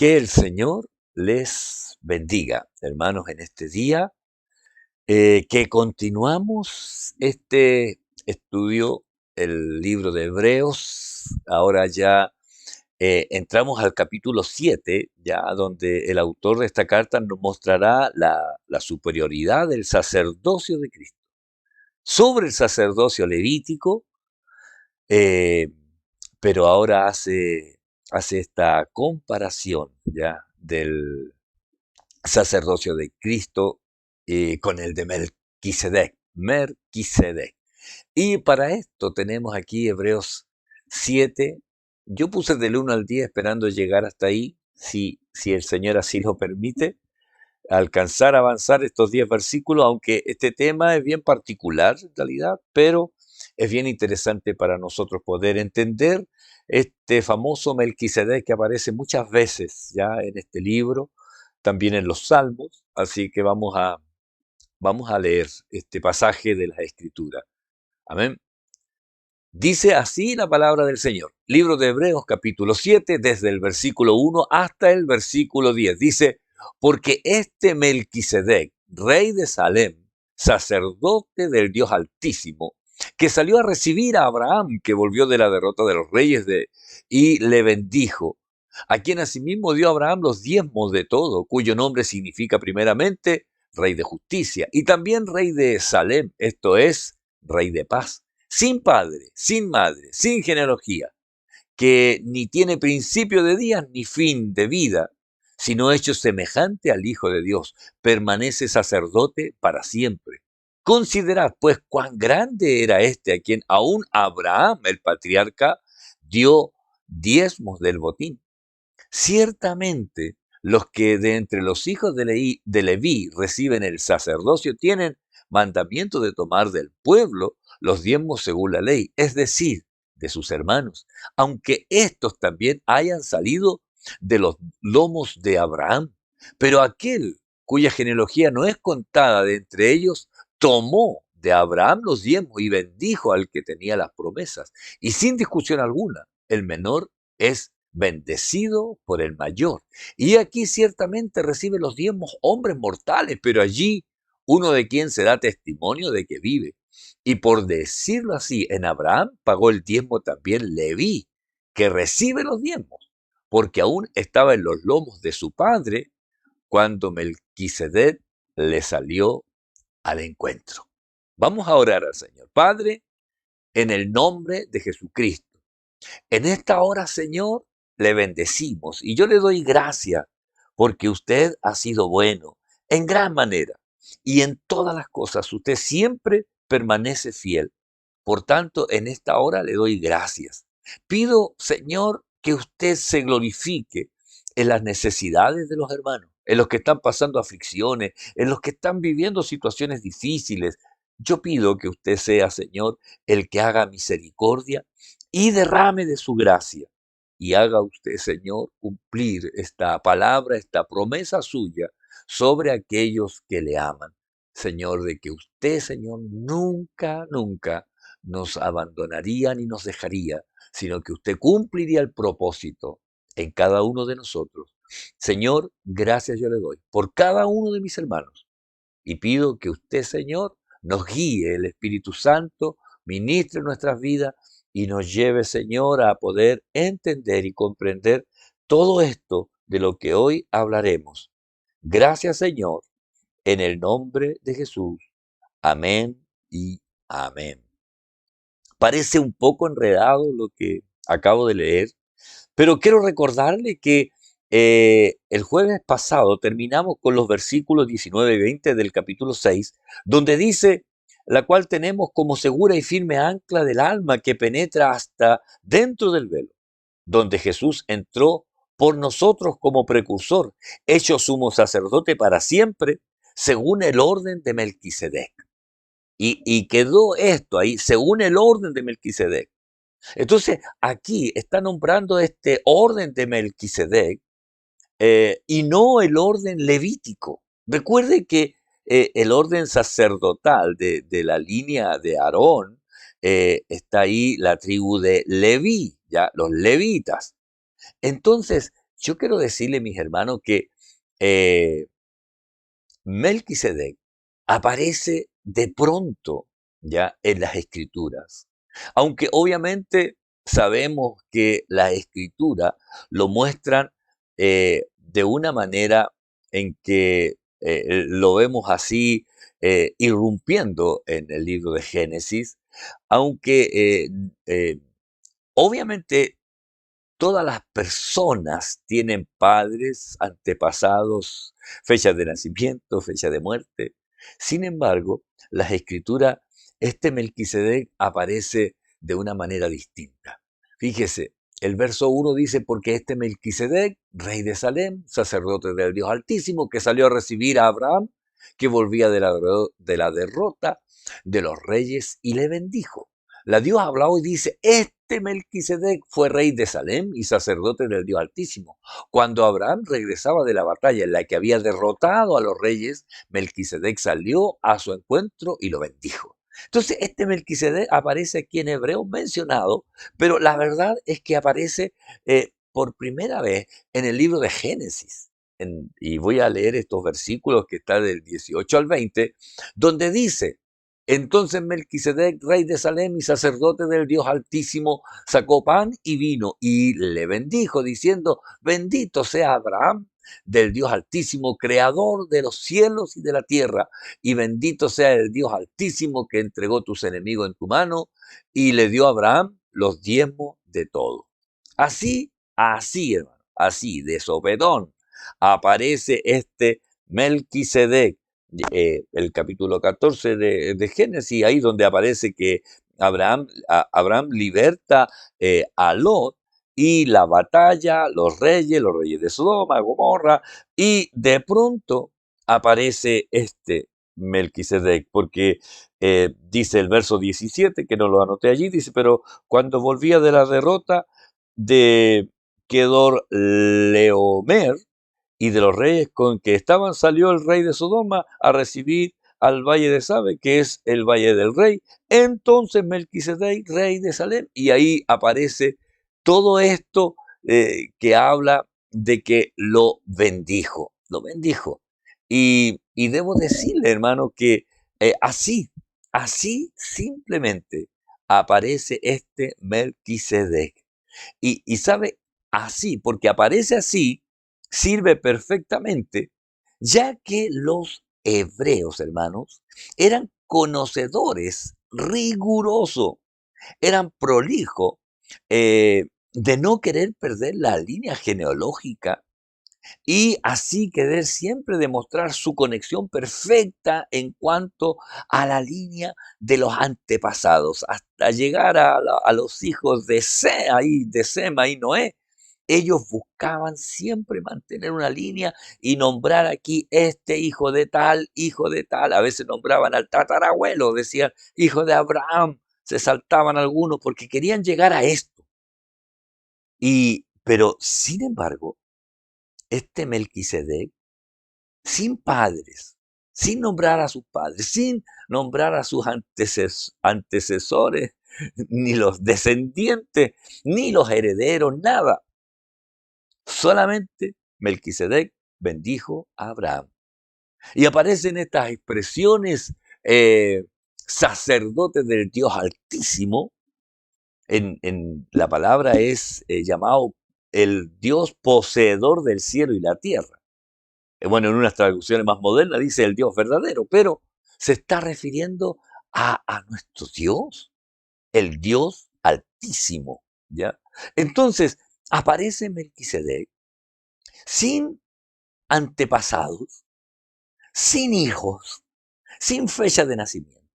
Que el Señor les bendiga, hermanos, en este día, que continuamos este estudio, el libro de Hebreos. Ahora ya entramos al capítulo 7, ya donde el autor de esta carta nos mostrará la superioridad del sacerdocio de Cristo sobre el sacerdocio levítico, eh, pero ahora hace esta comparación ya del sacerdocio de Cristo con el de Melquisedec. Melquisedec. Y para esto tenemos aquí Hebreos 7. Yo puse del 1 al 10 esperando llegar hasta ahí, si el Señor así lo permite, alcanzar a avanzar estos 10 versículos, aunque este tema es bien particular en realidad, pero es bien interesante para nosotros poder entender este famoso Melquisedec que aparece muchas veces ya en este libro, también en los Salmos, así que vamos a leer este pasaje de la Escritura. Amén. Dice así la palabra del Señor. Libro de Hebreos capítulo 7, desde el versículo 1 hasta el versículo 10. Dice, porque este Melquisedec, rey de Salem, sacerdote del Dios Altísimo, que salió a recibir a Abraham, que volvió de la derrota de los reyes y le bendijo, a quien asimismo dio a Abraham los diezmos de todo, cuyo nombre significa primeramente rey de justicia, y también rey de Salem, esto es, rey de paz, sin padre, sin madre, sin genealogía, que ni tiene principio de días ni fin de vida, sino hecho semejante al Hijo de Dios, permanece sacerdote para siempre. Considerad, pues, cuán grande era este a quien aún Abraham, el patriarca, dio diezmos del botín. Ciertamente, los que de entre los hijos de Leví reciben el sacerdocio tienen mandamiento de tomar del pueblo los diezmos según la ley, es decir, de sus hermanos, aunque estos también hayan salido de los lomos de Abraham. Pero aquel cuya genealogía no es contada de entre ellos, tomó de Abraham los diezmos y bendijo al que tenía las promesas. Y sin discusión alguna, el menor es bendecido por el mayor. Y aquí ciertamente recibe los diezmos hombres mortales, pero allí uno de quien se da testimonio de que vive. Y por decirlo así, en Abraham pagó el diezmo también Leví, que recibe los diezmos, porque aún estaba en los lomos de su padre cuando Melquisedec le salió al encuentro. Vamos a orar al Señor. Padre, en el nombre de Jesucristo. En esta hora, Señor, le bendecimos y yo le doy gracias porque usted ha sido bueno en gran manera y en todas las cosas usted siempre permanece fiel. Por tanto, en esta hora le doy gracias. Pido, Señor, que usted se glorifique en las necesidades de los hermanos, en los que están pasando aflicciones, en los que están viviendo situaciones difíciles. Yo pido que usted sea, Señor, el que haga misericordia y derrame de su gracia. Y haga usted, Señor, cumplir esta palabra, esta promesa suya sobre aquellos que le aman. Señor, de que usted, Señor, nunca, nunca nos abandonaría ni nos dejaría, sino que usted cumpliría el propósito en cada uno de nosotros. Señor, gracias yo le doy por cada uno de mis hermanos y pido que usted, Señor, nos guíe el Espíritu Santo, ministre nuestras vidas y nos lleve, Señor, a poder entender y comprender todo esto de lo que hoy hablaremos. Gracias, Señor, en el nombre de Jesús. Amén y amén. Parece un poco enredado lo que acabo de leer, pero quiero recordarle que el jueves pasado terminamos con los versículos 19 y 20 del capítulo 6, donde dice, la cual tenemos como segura y firme ancla del alma que penetra hasta dentro del velo, donde Jesús entró por nosotros como precursor, hecho sumo sacerdote para siempre, según el orden de Melquisedec. Y quedó esto ahí, según el orden de Melquisedec. Entonces, aquí está nombrando este orden de Melquisedec y no el orden levítico. Recuerde que el orden sacerdotal de la línea de Aarón está ahí la tribu de Leví, ya los levitas. Entonces, yo quiero decirle, mis hermanos, que eh, Melquisedec aparece de pronto ya en las escrituras. Aunque obviamente sabemos que la escritura lo muestran de una manera en que lo vemos así irrumpiendo en el libro de Génesis, aunque eh, obviamente todas las personas tienen padres, antepasados, fechas de nacimiento, fecha de muerte. Sin embargo, las escrituras, este Melquisedec aparece de una manera distinta. Fíjese, el verso 1 dice, porque este Melquisedec, rey de Salem, sacerdote del Dios Altísimo, que salió a recibir a Abraham, que volvía de la derrota de los reyes y le bendijo. La Dios habla hoy y dice, este Melquisedec fue rey de Salem y sacerdote del Dios Altísimo. Cuando Abraham regresaba de la batalla en la que había derrotado a los reyes, Melquisedec salió a su encuentro y lo bendijo. Entonces, este Melquisedec aparece aquí en hebreo mencionado, pero la verdad es que aparece por primera vez en el libro de Génesis. Y voy a leer estos versículos que están del 18 al 20, donde dice, entonces Melquisedec, rey de Salem y sacerdote del Dios Altísimo, sacó pan y vino y le bendijo, diciendo, bendito sea Abraham del Dios Altísimo, creador de los cielos y de la tierra, y bendito sea el Dios Altísimo que entregó tus enemigos en tu mano, y le dio a Abraham los diezmos de todo. Así, hermano, así, de sopetón, aparece este Melquisedec, el capítulo 14 de Génesis, ahí donde aparece que Abraham liberta a Lot y la batalla, los reyes de Sodoma, Gomorra, y de pronto aparece este Melquisedec, porque dice el verso 17, que no lo anoté allí, dice, pero cuando volvía de la derrota de Kedor Leomer, y de los reyes con que estaban salió el rey de Sodoma a recibir al valle de Sabe, que es el valle del rey. Entonces Melquisedec, rey de Salem, y ahí aparece todo esto que habla de que lo bendijo. Y debo decirle, hermano, que así simplemente aparece este Melquisedec. Y sabe, así, porque aparece así, sirve perfectamente, ya que los hebreos, hermanos, eran conocedores, rigurosos, eran prolijos de no querer perder la línea genealógica y así querer siempre demostrar su conexión perfecta en cuanto a la línea de los antepasados, hasta llegar a los hijos de de Sema y Noé. Ellos buscaban siempre mantener una línea y nombrar aquí este hijo de tal. A veces nombraban al tatarabuelo, decían hijo de Abraham. Se saltaban algunos porque querían llegar a esto. Pero sin embargo, este Melquisedec, sin padres, sin nombrar a sus padres, sin nombrar a sus antecesores, ni los descendientes, ni los herederos, nada. Solamente Melquisedec bendijo a Abraham. Y aparecen estas expresiones sacerdotes del Dios Altísimo. En la palabra es llamado el Dios poseedor del cielo y la tierra. Bueno, en unas traducciones más modernas dice el Dios verdadero, pero se está refiriendo a nuestro Dios, el Dios Altísimo, ¿ya? Entonces, aparece Melquisedec sin antepasados, sin hijos, sin fecha de nacimiento,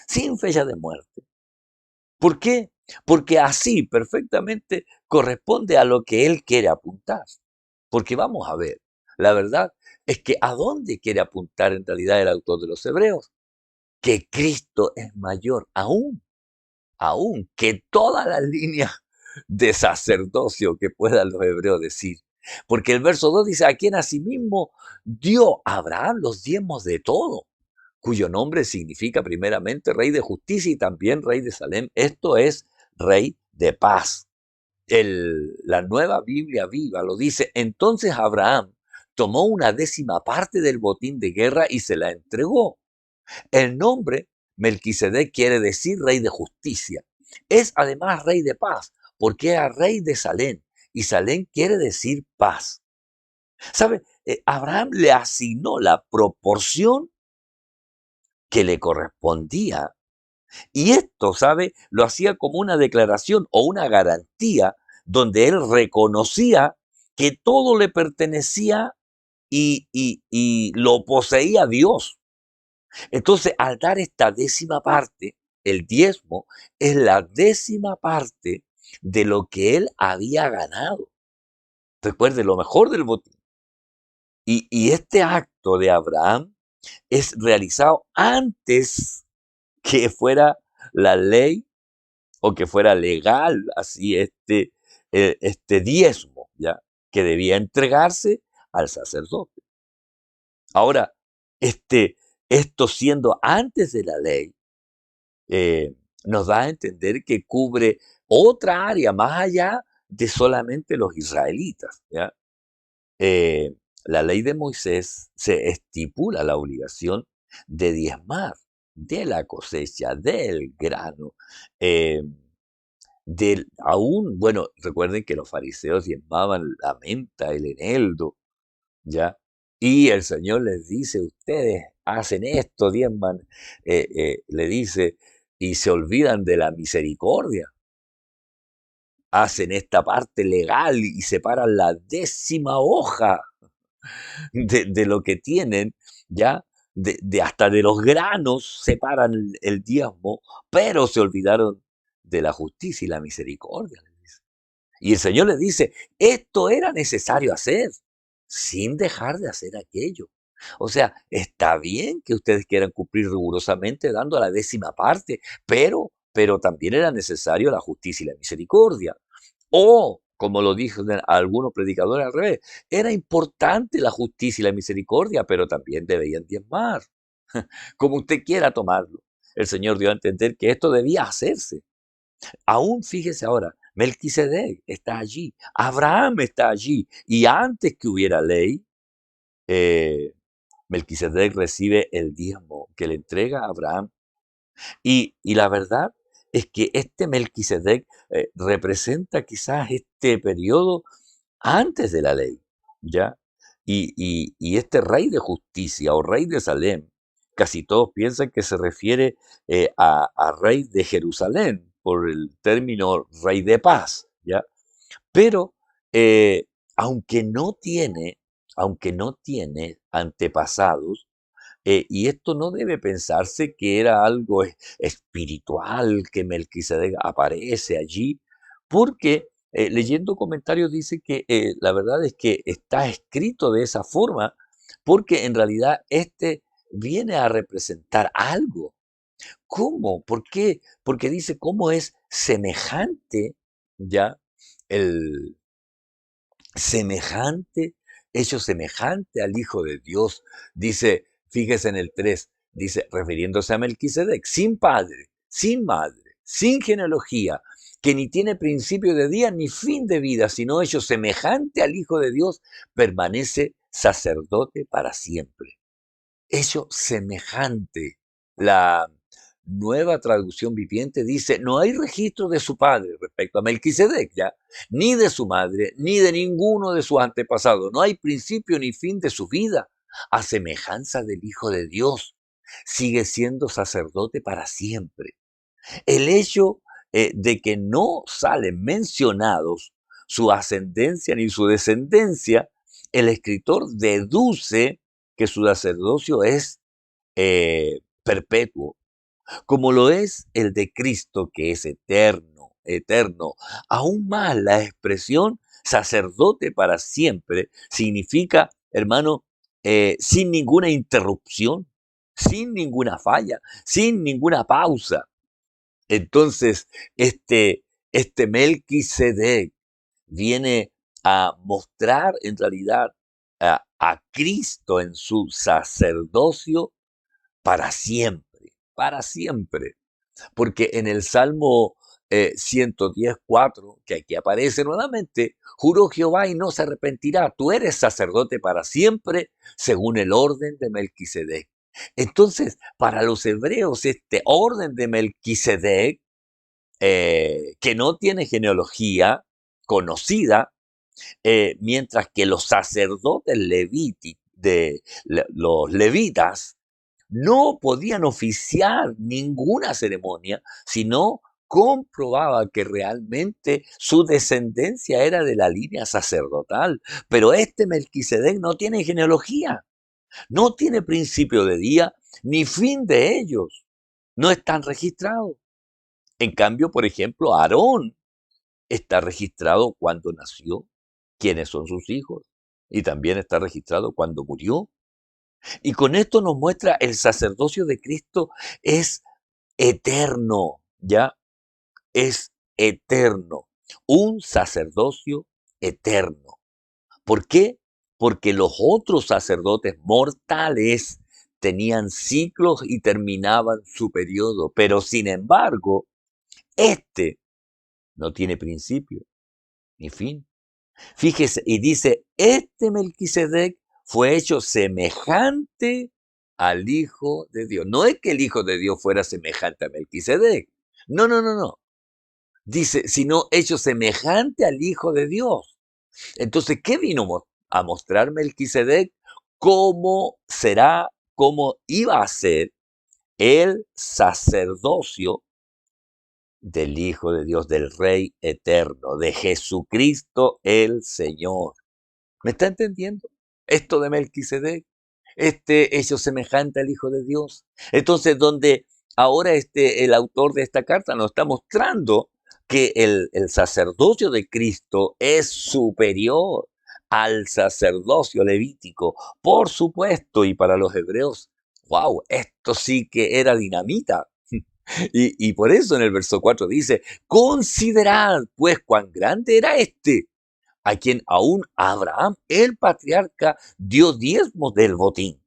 sin fecha de muerte. ¿Por qué? Porque así perfectamente corresponde a lo que él quiere apuntar. Porque vamos a ver, la verdad es que a dónde quiere apuntar en realidad el autor de los Hebreos, que Cristo es mayor aún que todas las líneas de sacerdocio que puedan los hebreos decir. Porque el verso 2 dice, a quien asimismo dio a Abraham los diezmos de todo, cuyo nombre significa primeramente rey de justicia y también rey de Salem. Esto es rey de paz. La nueva Biblia viva lo dice. Entonces Abraham tomó una décima parte del botín de guerra y se la entregó. El nombre Melquisedec quiere decir rey de justicia. Es además rey de paz, porque era rey de Salem, y Salem quiere decir paz. ¿Sabe? Abraham le asignó la proporción que le correspondía, y esto, ¿sabe? Lo hacía como una declaración o una garantía donde él reconocía que todo le pertenecía y lo poseía Dios. Entonces, al dar esta décima parte, el diezmo es la décima parte de lo que él había ganado. Recuerde, lo mejor del botín. Y este acto de Abraham es realizado antes que fuera la ley o que fuera legal, así este diezmo, ¿ya? Que debía entregarse al sacerdote. Ahora, este, esto siendo antes de la ley, eh, nos da a entender que cubre otra área más allá de solamente los israelitas, ¿ya? Eh, la ley de Moisés se estipula la obligación de diezmar de la cosecha, del grano, eh, aún, bueno, recuerden que los fariseos diezmaban la menta, el eneldo, ¿ya? Y el Señor les dice, ustedes hacen esto, diezman, le dice, y se olvidan de la misericordia. Hacen esta parte legal y separan la décima hoja de lo que tienen, ¿ya? De hasta de los granos separan el diezmo, pero se olvidaron de la justicia y la misericordia. Y el Señor les dice, esto era necesario hacer, sin dejar de hacer aquello. O sea, está bien que ustedes quieran cumplir rigurosamente dando la décima parte, pero también era necesario la justicia y la misericordia. O, como lo dijeron algunos predicadores al revés, era importante la justicia y la misericordia, pero también debían diezmar. Como usted quiera tomarlo. El Señor dio a entender que esto debía hacerse. Aún fíjese ahora, Melquisedec está allí, Abraham está allí, y antes que hubiera ley, eh, Melquisedec recibe el diezmo que le entrega a Abraham. Y la verdad es que este Melquisedec representa quizás este periodo antes de la ley, ¿ya? Y este rey de justicia o rey de Salem, casi todos piensan que se refiere a rey de Jerusalén por el término rey de paz, ¿ya? Pero eh, aunque no tiene, aunque no tiene antepasados, y esto no debe pensarse que era algo espiritual, que Melquisedec aparece allí, porque leyendo comentarios dice que la verdad es que está escrito de esa forma, porque en realidad este viene a representar algo. ¿Cómo? ¿Por qué? Porque dice cómo es semejante, ya, el, semejante, hecho semejante al Hijo de Dios. Dice, fíjese en el 3 dice, refiriéndose a Melquisedec, sin padre, sin madre, sin genealogía, que ni tiene principio de día ni fin de vida, sino hecho semejante al Hijo de Dios, permanece sacerdote para siempre. Hecho semejante. La nueva traducción viviente dice, no hay registro de su padre respecto a Melquisedec, ¿ya? Ni de su madre, ni de ninguno de sus antepasados. No hay principio ni fin de su vida. A semejanza del Hijo de Dios, sigue siendo sacerdote para siempre. El hecho de que no salen mencionados su ascendencia ni su descendencia, el escritor deduce que su sacerdocio es perpetuo, como lo es el de Cristo, que es eterno, eterno. Aún más la expresión sacerdote para siempre significa, hermano, sin ninguna interrupción, sin ninguna falla, sin ninguna pausa. Entonces, este Melquisedec viene a mostrar en realidad a Cristo en su sacerdocio para siempre, para siempre. Porque en el Salmo 110:4, que aquí aparece nuevamente, juró Jehová y no se arrepentirá, tú eres sacerdote para siempre, según el orden de Melquisedec. Entonces, para los hebreos, este orden de Melquisedec, que no tiene genealogía conocida, mientras que los sacerdotes los levitas, no podían oficiar ninguna ceremonia si no comprobaba que realmente su descendencia era de la línea sacerdotal. Pero este Melquisedec no tiene genealogía, no tiene principio de día ni fin de ellos, no están registrados. En cambio, por ejemplo, Aarón está registrado cuando nació, quiénes son sus hijos, y también está registrado cuando murió. Y con esto nos muestra el sacerdocio de Cristo es eterno, ¿ya? Es eterno. Un sacerdocio eterno. ¿Por qué? Porque los otros sacerdotes mortales tenían ciclos y terminaban su periodo, pero sin embargo, este no tiene principio ni fin. Fíjese, y dice, este Melquisedec fue hecho semejante al Hijo de Dios. No es que el Hijo de Dios fuera semejante a Melquisedec. No, no, no, no. Dice, sino hecho semejante al Hijo de Dios. Entonces, ¿qué vino a mostrar Melquisedec? ¿Cómo será, cómo iba a ser el sacerdocio del Hijo de Dios, del Rey eterno, de Jesucristo el Señor? ¿Me está entendiendo? Esto de Melquisedec, este hecho semejante al Hijo de Dios. Entonces, donde ahora el autor de esta carta nos está mostrando que el sacerdocio de Cristo es superior al sacerdocio levítico, por supuesto, y para los hebreos, wow, esto sí que era dinamita. Y por eso en el verso 4 dice, considerad pues cuán grande era este, a quien aún Abraham, el patriarca, dio diezmos del botín.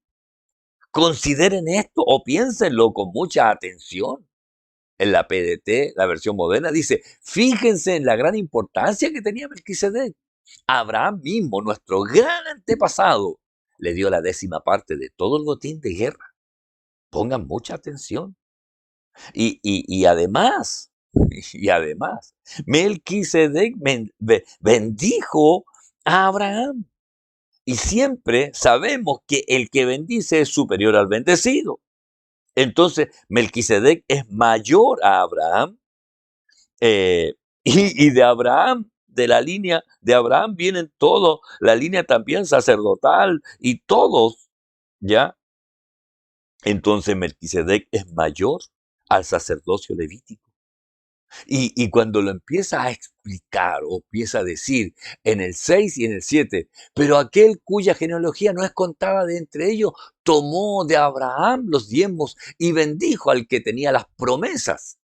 Consideren esto o piénsenlo con mucha atención. En la PDT, la versión moderna, dice, fíjense en la gran importancia que tenía Melquisedec. Abraham mismo, nuestro gran antepasado, le dio la 10ª parte de todo el botín de guerra. Pongan mucha atención. Y además, y además, Melquisedec bendijo a Abraham. Y siempre sabemos que el que bendice es superior al bendecido. Entonces, Melquisedec es mayor a Abraham, eh, y de Abraham, de la línea de Abraham vienen todos, la línea también sacerdotal y todos, ¿ya? Entonces Melquisedec es mayor al sacerdocio levítico. Y cuando lo empieza a explicar o empieza a decir en el 6 y en el 7, pero aquel cuya genealogía no es contada de entre ellos, tomó de Abraham los diezmos y bendijo al que tenía las promesas.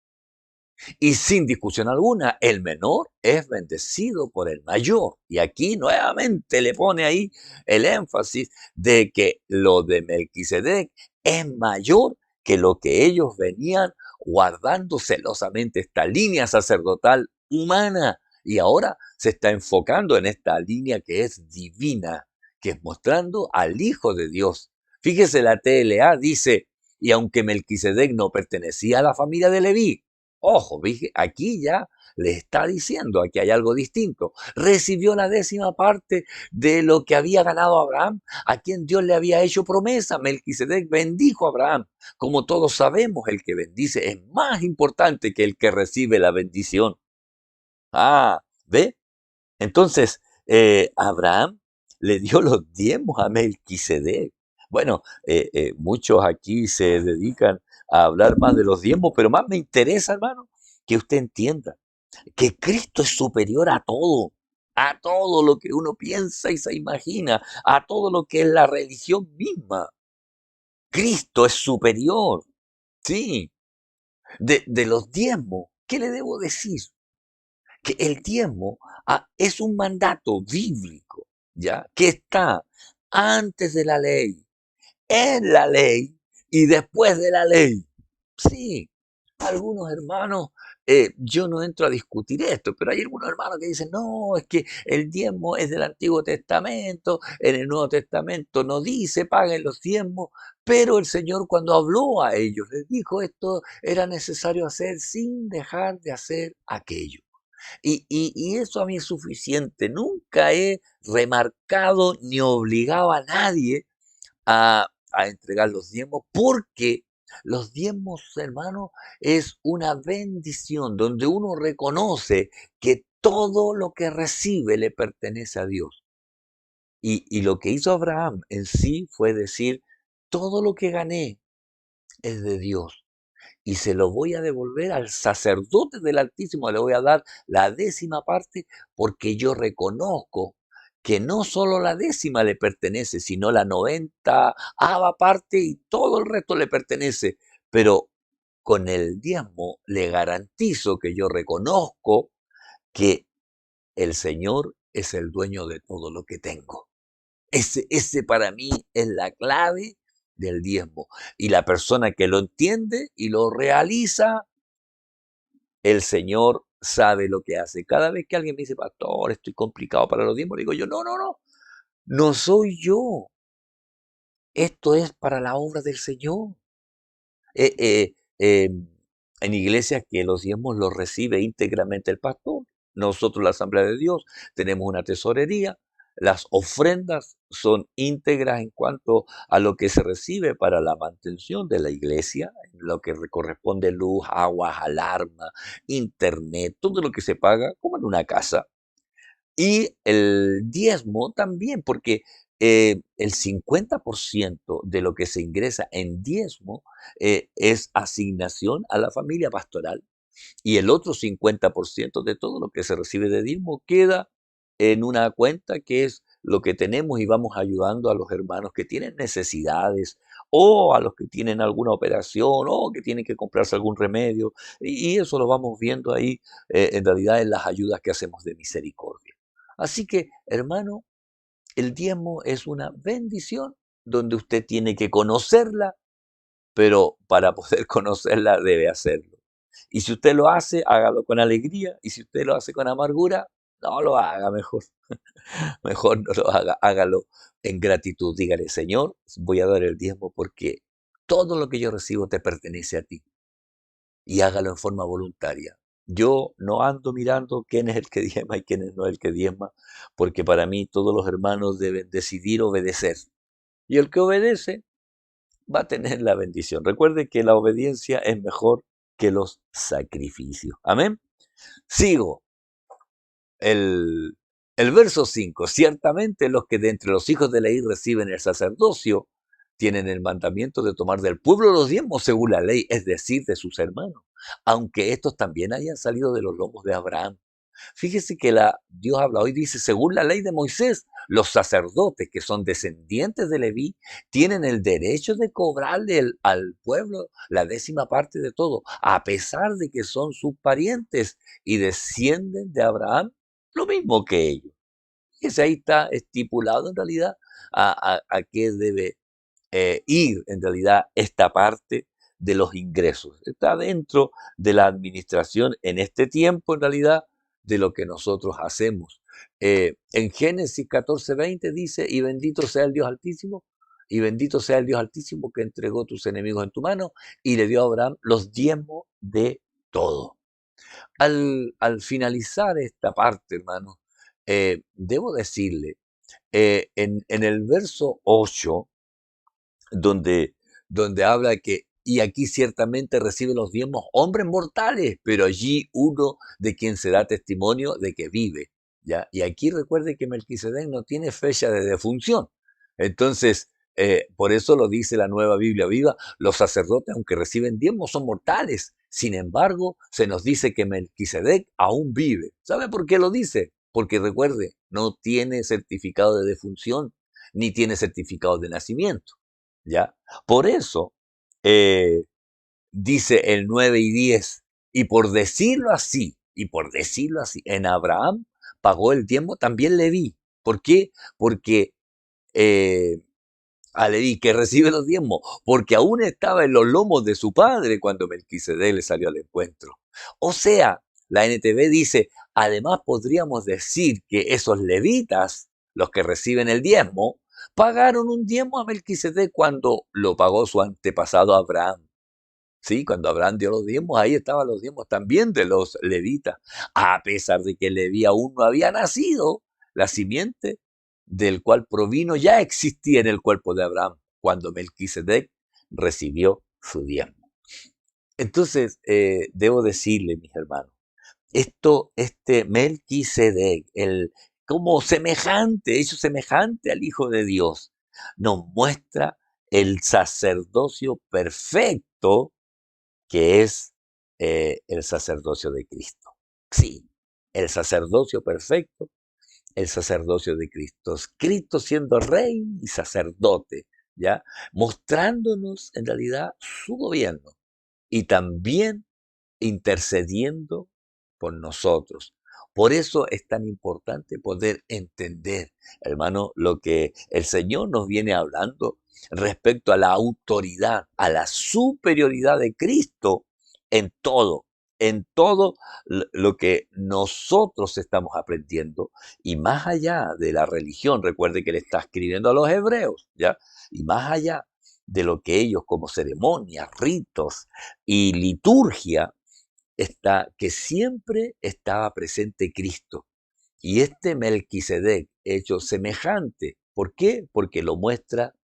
Y sin discusión alguna, el menor es bendecido por el mayor. Y aquí nuevamente le pone ahí el énfasis de que lo de Melquisedec es mayor que lo que ellos venían guardando celosamente, esta línea sacerdotal humana. Y ahora se está enfocando en esta línea que es divina, que es mostrando al Hijo de Dios. Fíjese, la TLA dice, y aunque Melquisedec no pertenecía a la familia de Leví, ojo, aquí ya le está diciendo, aquí hay algo distinto. Recibió la 10ª parte de lo que había ganado Abraham, a quien Dios le había hecho promesa. Melquisedec bendijo a Abraham. Como todos sabemos, el que bendice es más importante que el que recibe la bendición. Ah, ¿ve? Entonces, Abraham le dio los diezmos a Melquisedec. Bueno, muchos aquí se dedican a hablar más de los diezmos, pero más me interesa, hermano, que usted entienda que Cristo es superior a todo lo que uno piensa y se imagina, a todo lo que es la religión misma. Cristo es superior, sí. De los diezmos, ¿qué le debo decir? Que el diezmo es un mandato bíblico, ¿ya? Que está antes de la ley, en la ley y después de la ley. Sí, algunos hermanos yo no entro a discutir esto, pero hay algunos hermanos que dicen, no, es que el diezmo es del Antiguo Testamento, en el Nuevo Testamento no dice paguen los diezmos, pero el Señor cuando habló a ellos les dijo esto era necesario hacer sin dejar de hacer aquello. Y eso a mí es suficiente. Nunca he remarcado ni obligado a nadie a entregar los diezmos, porque los diezmos, hermano, es una bendición donde uno reconoce que todo lo que recibe le pertenece a Dios. Y lo que hizo Abraham en sí fue decir, todo lo que gané es de Dios y se lo voy a devolver al sacerdote del Altísimo, le voy a dar la décima parte porque yo reconozco que no solo la décima le pertenece, sino la 90 parte y todo el resto le pertenece. Pero con el diezmo le garantizo que yo reconozco que el Señor es el dueño de todo lo que tengo. Ese para mí es la clave del diezmo. Y la persona que lo entiende y lo realiza, el Señor sabe lo que hace. Cada vez que alguien me dice, pastor, estoy complicado para los diezmos, le digo yo, no, no, no, no soy yo. Esto es para la obra del Señor. Eh, eh, eh, en iglesias que los diezmos los recibe íntegramente el pastor. Nosotros, la Asamblea de Dios, tenemos una tesorería. Las ofrendas son íntegras en cuanto a lo que se recibe para la mantención de la iglesia, lo que corresponde luz, agua, alarma, internet, todo lo que se paga como en una casa. Y el diezmo también, porque el 50% de lo que se ingresa en diezmo es asignación a la familia pastoral y el otro 50% de todo lo que se recibe de diezmo queda en una cuenta que es lo que tenemos y vamos ayudando a los hermanos que tienen necesidades o a los que tienen alguna operación o que tienen que comprarse algún remedio. Y eso lo vamos viendo ahí en realidad en las ayudas que hacemos de misericordia. Así que, hermano, el diezmo es una bendición donde usted tiene que conocerla, pero para poder conocerla debe hacerlo. Y si usted lo hace, hágalo con alegría, y si usted lo hace con amargura, no lo haga mejor. Mejor no lo haga, hágalo en gratitud. Dígale, Señor, voy a dar el diezmo porque todo lo que yo recibo te pertenece a ti. Y hágalo en forma voluntaria. Yo no ando mirando quién es el que diezma y quién no es el que diezma, porque para mí todos los hermanos deben decidir obedecer. Y el que obedece va a tener la bendición. Recuerde que la obediencia es mejor que los sacrificios. Amén. Sigo. El, el verso 5. Ciertamente los que de entre los hijos de Leí reciben el sacerdocio tienen el mandamiento de tomar del pueblo los diezmos según la ley, es decir, de sus hermanos, aunque estos también hayan salido de los lomos de Abraham. Fíjese que Dios habla hoy, dice, según la ley de Moisés, los sacerdotes que son descendientes de Leví tienen el derecho de cobrarle al pueblo la décima parte de todo, a pesar de que son sus parientes y descienden de Abraham, lo mismo que ellos. Y ese ahí está estipulado en realidad a qué debe ir en realidad esta parte de los ingresos. Está dentro de la administración en este tiempo en realidad de lo que nosotros hacemos. En Génesis 14:20 dice, y bendito sea el Dios Altísimo, y bendito sea el Dios Altísimo que entregó tus enemigos en tu mano y le dio a Abraham los diezmos de todo. Al finalizar esta parte, hermano, debo decirle, en el verso 8, donde, donde habla que, y aquí ciertamente reciben los diezmos hombres mortales, pero allí uno de quien se da testimonio de que vive. ¿Ya? Y aquí recuerde que Melquisedec no tiene fecha de defunción. Entonces, por eso lo dice la Nueva Biblia Viva, los sacerdotes, aunque reciben diezmos, son mortales. Sin embargo, se nos dice que Melquisedec aún vive. ¿Sabe por qué lo dice? Porque recuerde, no tiene certificado de defunción, ni tiene certificado de nacimiento. ¿Ya? Por eso, eh, dice el 9 y 10, y por decirlo así, en Abraham pagó el diezmo también Leví. ¿Por qué? Porque eh, a Leví que recibe los diezmos, porque aún estaba en los lomos de su padre cuando Melquisedec le salió al encuentro. O sea, la NTV dice, además podríamos decir que esos levitas, los que reciben el diezmo, pagaron un diezmo a Melquisedec cuando lo pagó su antepasado Abraham. Sí, cuando Abraham dio los diezmos, ahí estaban los diezmos también de los levitas. A pesar de que Leví aún no había nacido, la simiente del cual provino ya existía en el cuerpo de Abraham cuando Melquisedec recibió su diezmo. Entonces, debo decirle, mis hermanos, este Melquisedec, como semejante, hecho semejante al Hijo de Dios, nos muestra el sacerdocio perfecto que es el sacerdocio de Cristo. Sí, el sacerdocio perfecto, el sacerdocio de Cristo. Cristo siendo rey y sacerdote, ¿ya? Mostrándonos en realidad su gobierno y también intercediendo por nosotros. Por eso es tan importante poder entender, hermano, lo que el Señor nos viene hablando respecto a la autoridad, a la superioridad de Cristo en todo lo que nosotros estamos aprendiendo y más allá de la religión. Recuerde que le está escribiendo a los hebreos, ¿ya? Y más allá de lo que ellos como ceremonias, ritos y liturgia está que siempre estaba presente Cristo. Y este Melquisedec hecho semejante, ¿por qué? Porque lo muestra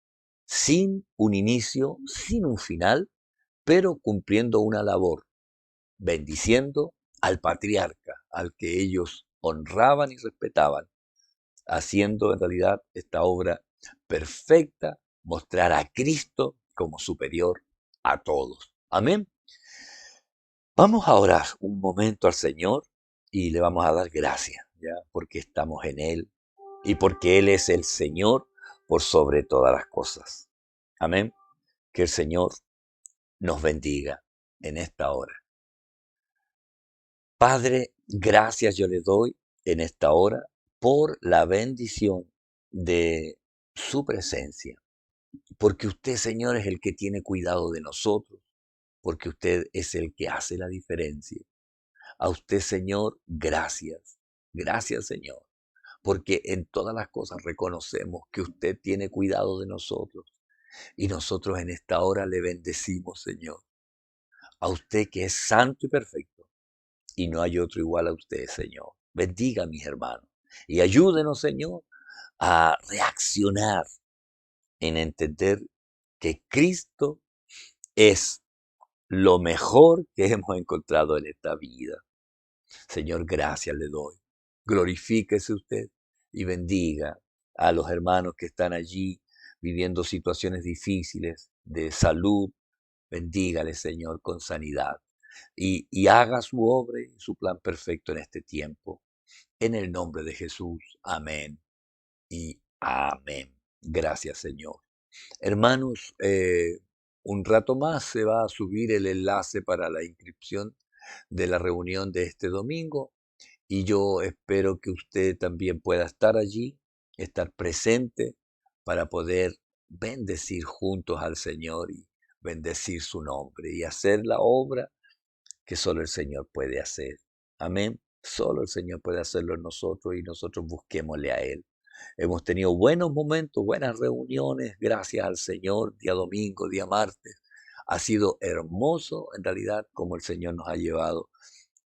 sin un inicio, sin un final, pero cumpliendo una labor, bendiciendo al patriarca, al que ellos honraban y respetaban, haciendo en realidad esta obra perfecta, mostrar a Cristo como superior a todos. Amén. Vamos a orar un momento al Señor y le vamos a dar gracias, ¿ya? Porque estamos en Él y porque Él es el Señor por sobre todas las cosas. Amén. Que el Señor nos bendiga en esta hora. Padre, gracias yo le doy en esta hora por la bendición de su presencia, porque usted, Señor, es el que tiene cuidado de nosotros, porque usted es el que hace la diferencia. A usted, Señor, gracias. Gracias, Señor, porque en todas las cosas reconocemos que usted tiene cuidado de nosotros y nosotros en esta hora le bendecimos, Señor. A usted que es santo y perfecto y no hay otro igual a usted, Señor. Bendiga a mis hermanos y ayúdenos, Señor, a reaccionar en entender que Cristo es lo mejor que hemos encontrado en esta vida. Señor, gracias le doy. Glorifíquese usted y bendiga a los hermanos que están allí viviendo situaciones difíciles de salud. Bendígale, Señor, con sanidad. Y haga su obra y su plan perfecto en este tiempo. En el nombre de Jesús. Amén y amén. Gracias, Señor. Hermanos, un rato más se va a subir el enlace para la inscripción de la reunión de este domingo. Y yo espero que usted también pueda estar allí, estar presente para poder bendecir juntos al Señor y bendecir su nombre y hacer la obra que solo el Señor puede hacer. Amén. Solo el Señor puede hacerlo en nosotros y nosotros busquémosle a Él. Hemos tenido buenos momentos, buenas reuniones, gracias al Señor, día domingo, día martes. Ha sido hermoso en realidad como el Señor nos ha llevado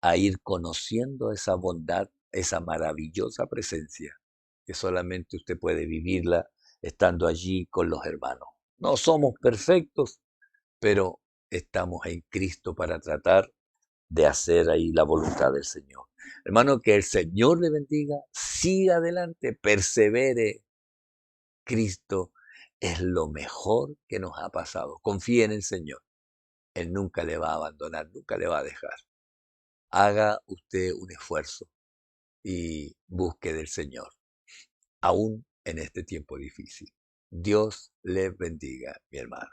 a ir conociendo esa bondad, esa maravillosa presencia, que solamente usted puede vivirla estando allí con los hermanos. No somos perfectos, pero estamos en Cristo para tratar de hacer ahí la voluntad del Señor. Hermano, que el Señor le bendiga, siga adelante, persevere. Cristo es lo mejor que nos ha pasado. Confíe en el Señor. Él nunca le va a abandonar, nunca le va a dejar. Haga usted un esfuerzo y busque del Señor, aún en este tiempo difícil. Dios les bendiga, mi hermano.